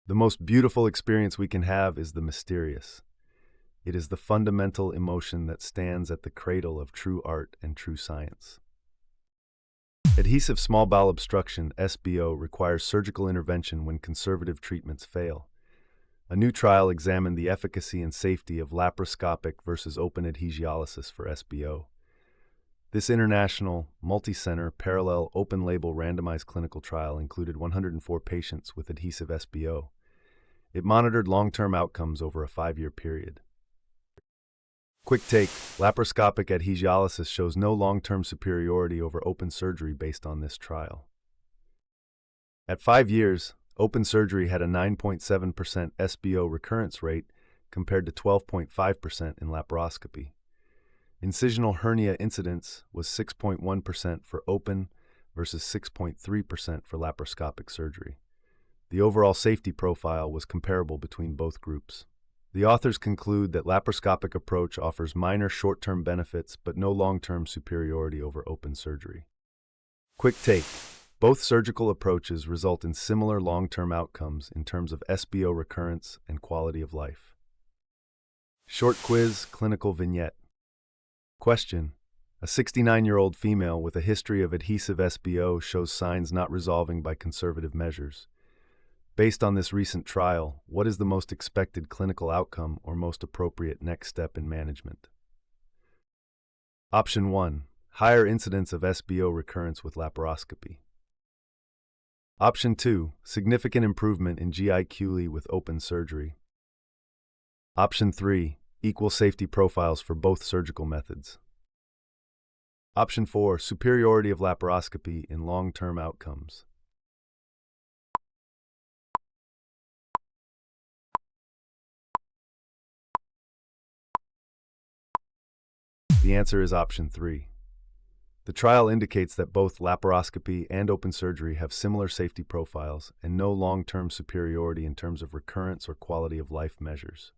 The most beautiful experience we can have is the mysterious. It is the fundamental emotion that stands at the cradle of true art and true science. Adhesive small bowel obstruction, SBO, requires surgical intervention when conservative treatments fail. A new trial examined the efficacy and safety of laparoscopic versus open adhesiolysis for SBO. This international, multi-center, parallel, open-label randomized clinical trial included 104 patients with adhesive SBO. It monitored long-term outcomes over a 5-year period. QuickTake, laparoscopic adhesiolysis shows no long-term superiority over open surgery based on this trial. At 5 years, open surgery had a 9.7% SBO recurrence rate compared to 12.5% in laparoscopy. Incisional hernia incidence was 6.1% for open versus 6.3% for laparoscopic surgery. The overall safety profile was comparable between both groups. The authors conclude that laparoscopic approach offers minor short-term benefits but no long-term superiority over open surgery. QuickTake. Both surgical approaches result in similar long-term outcomes in terms of SBO recurrence and quality of life. Short quiz, clinical vignette. Question: a 69-year-old female with a history of adhesive SBO shows signs not resolving by conservative measures. Based on this recent trial, what is the most expected clinical outcome or most appropriate next step in management? Option 1. Higher incidence of SBO recurrence with laparoscopy. Option 2. Significant improvement in GI QLE with open surgery. Option 3. Equal safety profiles for both surgical methods. Option 4. Superiority of laparoscopy in long-term outcomes. The answer is option 3. The trial indicates that both laparoscopy and open surgery have similar safety profiles and no long-term superiority in terms of recurrence or quality of life measures.